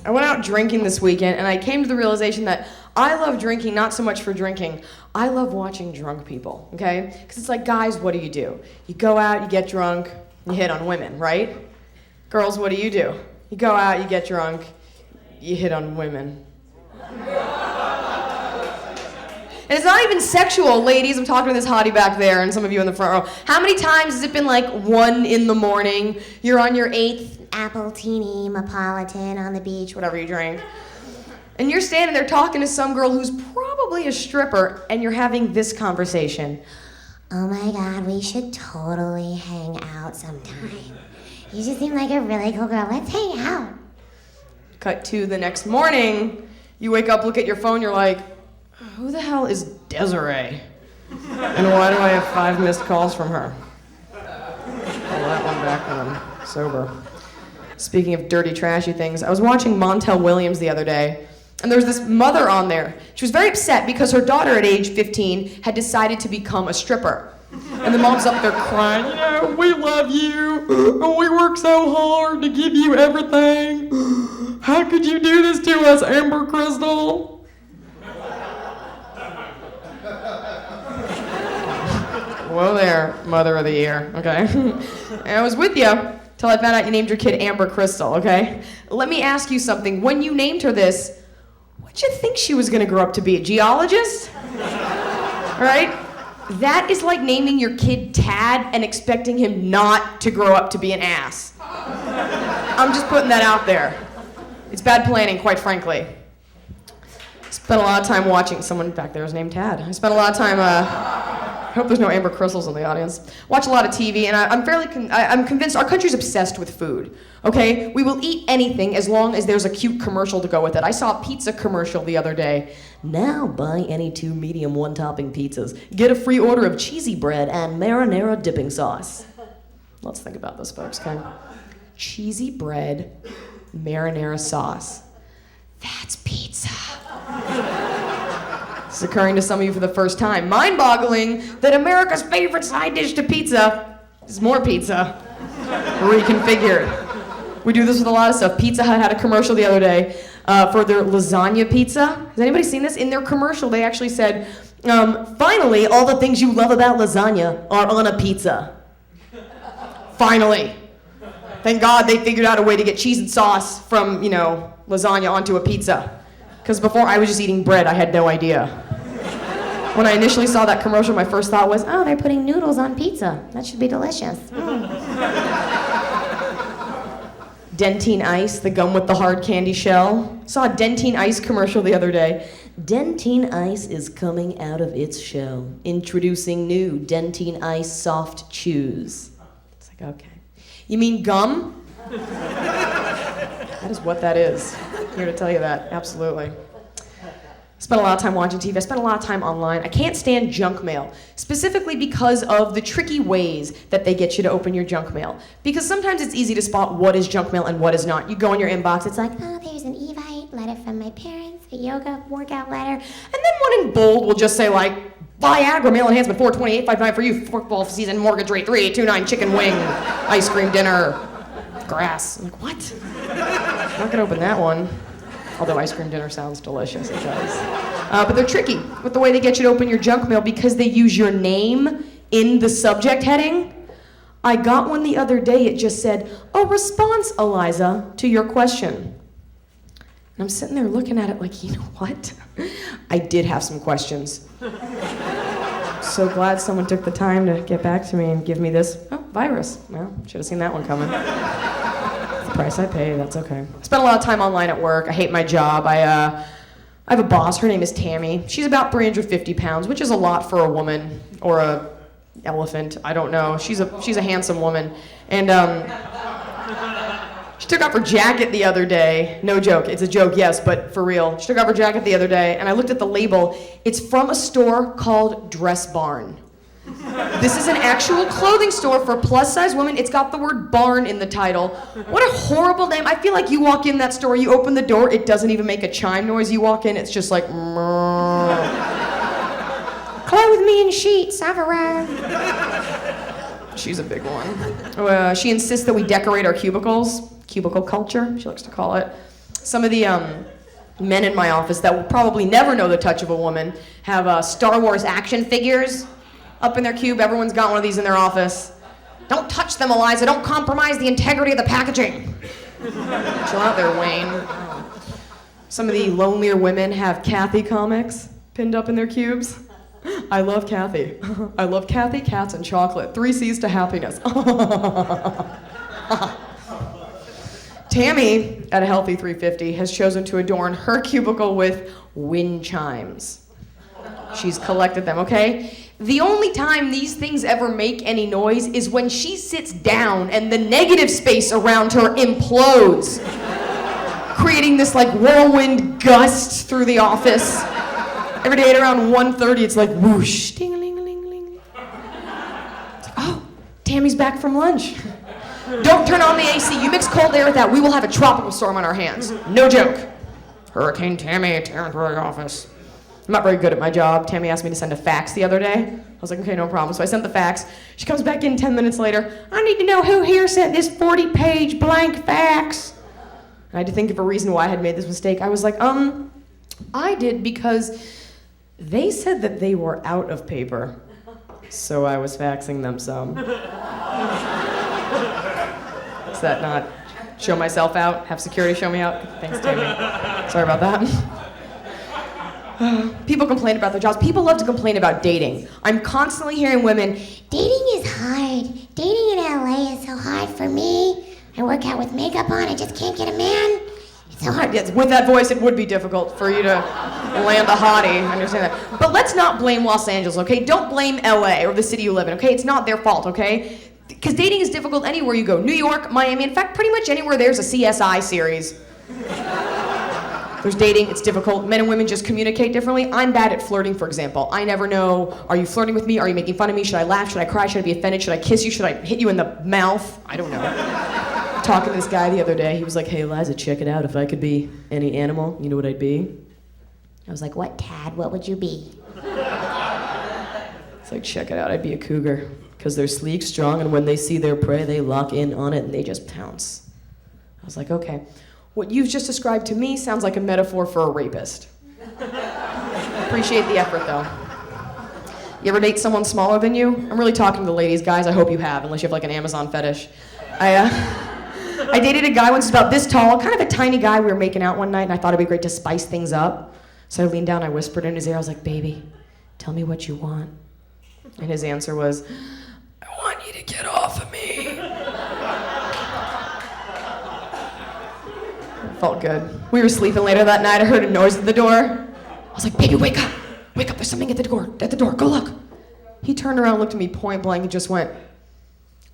I went out drinking this weekend, and I came to the realization that I love drinking not so much for drinking. I love watching drunk people, okay? Because it's like, guys, what do? You go out, you get drunk, you hit on women, right? Girls, what do? You go out, you get drunk, you hit on women. And it's not even sexual, ladies. I'm talking to this hottie back there and some of you in the front row. How many times has it been like 1 a.m, you're on your 8th Appletini Neapolitan on the beach, whatever you drink, and you're standing there talking to some girl who's probably a stripper, and you're having this conversation. Oh my God, we should totally hang out sometime. You just seem like a really cool girl. Let's hang out. Cut to the next morning, you wake up, look at your phone, you're like, who the hell is Desiree? And why do I have 5 missed calls from her? Pull that one back when I'm sober. Speaking of dirty, trashy things, I was watching Montel Williams the other day, and there was this mother on there. She was very upset because her daughter at age 15 had decided to become a stripper. And the mom's up there crying, we love you, and we work so hard to give you everything. How could you do this to us, Amber Crystal? Whoa there, mother of the year, okay? And I was with you till I found out you named your kid Amber Crystal, okay? Let me ask you something. When you named her this, what'd you think she was gonna grow up to be, a geologist? Right? That is like naming your kid Tad and expecting him not to grow up to be an ass. I'm just putting that out there. It's bad planning, quite frankly. Spent a lot of time watching, someone back there is named Tad. I spent a lot of time, I hope there's no Amber Crystals in the audience. Watch a lot of TV, and I'm convinced our country's obsessed with food, okay? We will eat anything as long as there's a cute commercial to go with it. I saw a pizza commercial the other day. Now buy any 2 medium 1-topping pizzas. Get a free order of cheesy bread and marinara dipping sauce. Let's think about this, folks, okay? Cheesy bread, marinara sauce. That's pizza. This is occurring to some of you for the first time. Mind-boggling that America's favorite side dish to pizza is more pizza. Reconfigured. We do this with a lot of stuff. Pizza Hut had a commercial the other day for their lasagna pizza. Has anybody seen this? In their commercial, they actually said, finally, all the things you love about lasagna are on a pizza. Finally. Thank God they figured out a way to get cheese and sauce from, lasagna onto a pizza. Because before I was just eating bread, I had no idea. When I initially saw that commercial, my first thought was, oh, they're putting noodles on pizza. That should be delicious. Dentine Ice, the gum with the hard candy shell. Saw a Dentine Ice commercial the other day. Dentine Ice is coming out of its shell. Introducing new Dentine Ice Soft Chews. It's like, okay. You mean gum? That is what that is. I'm here to tell you that, absolutely. Spent a lot of time watching TV. I spent a lot of time online. I can't stand junk mail, specifically because of the tricky ways that they get you to open your junk mail. Because sometimes it's easy to spot what is junk mail and what is not. You go in your inbox, it's like, oh, there's an Evite letter from my parents, a yoga workout letter. And then one in bold will just say like, Viagra male enhancement 428.59 for you, football season, mortgage rate 3829, chicken wing, ice cream dinner, grass. I'm like, what? I'm not gonna open that one. Although ice cream dinner sounds delicious, it does. But they're tricky with the way they get you to open your junk mail because they use your name in the subject heading. I got one the other day, it just said, a response, Iliza, to your question. And I'm sitting there looking at it like, you know what? I did have some questions. So glad someone took the time to get back to me and give me this, virus. Well, should have seen that one coming. Price I pay, that's okay. I spent a lot of time online at work. I hate my job. I have a boss, her name is Tammy. She's about 350 pounds, which is a lot for a woman, or a elephant, I don't know. She's a handsome woman. And she took off her jacket the other day. No joke, it's a joke, yes, but for real. She took off her jacket the other day, and I looked at the label. It's from a store called Dress Barn. This is an actual clothing store for plus-size women. It's got the word barn in the title. What a horrible name. I feel like you walk in that store, you open the door, it doesn't even make a chime noise. You walk in, it's just like, Clothe me in sheets, I've arrived. She's a big one. She insists that we decorate our cubicles. Cubicle culture, she likes to call it. Some of the men in my office that will probably never know the touch of a woman have Star Wars action figures up in their cube. Everyone's got one of these in their office. Don't touch them, Iliza. Don't compromise the integrity of the packaging. Chill out there, Wayne. Some of the lonelier women have Kathy comics pinned up in their cubes. I love Kathy. I love Kathy, cats, and chocolate. 3 C's to happiness. Tammy, at a healthy 350, has chosen to adorn her cubicle with wind chimes. She's collected them, okay? The only time these things ever make any noise is when she sits down and the negative space around her implodes, creating this like whirlwind gust through the office. Every day at around 1:30, it's like whoosh, ding-a-ling-a-ling-a-ling. It's like, oh, Tammy's back from lunch. Don't turn on the AC. You mix cold air with that, we will have a tropical storm on our hands. No joke. Hurricane Tammy tearing through the office. I'm not very good at my job. Tammy asked me to send a fax the other day. I was like, okay, no problem. So I sent the fax. She comes back in 10 minutes later. I need to know who here sent this 40-page blank fax. I had to think of a reason why I had made this mistake. I was like, I did because they said that they were out of paper. So I was faxing them some. Does that not show myself out? Have security show me out? Thanks, Tammy. Sorry about that. People complain about their jobs. People love to complain about dating. I'm constantly hearing women, Dating is hard. Dating in LA is so hard for me. I work out with makeup on, I just can't get a man. It's so hard. yes, with that voice, it would be difficult for you to land a hottie. I understand that. But let's not blame Los Angeles, okay? Don't blame LA or the city you live in, okay? It's not their fault, okay? Because dating is difficult anywhere you go. New York, Miami, in fact, pretty much anywhere there's a CSI series. There's dating, it's difficult. Men and women just communicate differently. I'm bad at flirting, for example. I never know, are you flirting with me? Are you making fun of me? Should I laugh? Should I cry? Should I be offended? Should I kiss you? Should I hit you in the mouth? I don't know. Talking to this guy the other day, he was like, hey, Iliza, check it out. If I could be any animal, you know what I'd be? I was like, what, Tad? What would you be? It's like, check it out. I'd be a cougar. Because they're sleek, strong, and when they see their prey, they lock in on it and they just pounce. I was like, okay. What you've just described to me sounds like a metaphor for a rapist. Appreciate the effort, though. You ever date someone smaller than you? I'm really talking to the ladies, guys. I hope you have, unless you have like an Amazon fetish. I dated a guy once about this tall, kind of a tiny guy. We were making out one night, and I thought it'd be great to spice things up. So I leaned down, I whispered in his ear, I was like, baby, tell me what you want. And his answer was, I want you to get off of me. Felt good. We were sleeping later that night. I heard a noise at the door. I was like, baby, wake up. Wake up, there's something at the door. At the door, go look. He turned around, looked at me point blank, and just went,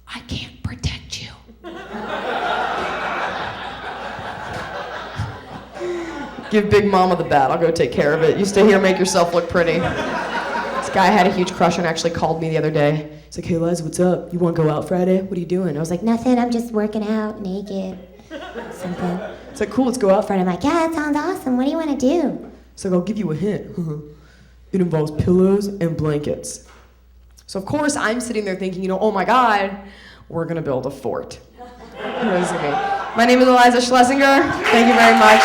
I can't protect you. Give Big Mama the bat. I'll go take care of it. You stay here, make yourself look pretty. This guy I had a huge crush on actually called me the other day. He's like, hey, Liz, what's up? You want to go out Friday? What are you doing? I was like, Nothing, I'm just working out, naked. Something. it's like, cool, let's go out Friday. I'm like, yeah, that sounds awesome. What do you want to do? So I'll give you a hint. It involves pillows and blankets. So of course I'm sitting there thinking, oh my God, we're gonna build a fort. My name is Iliza Shlesinger. Thank you very much.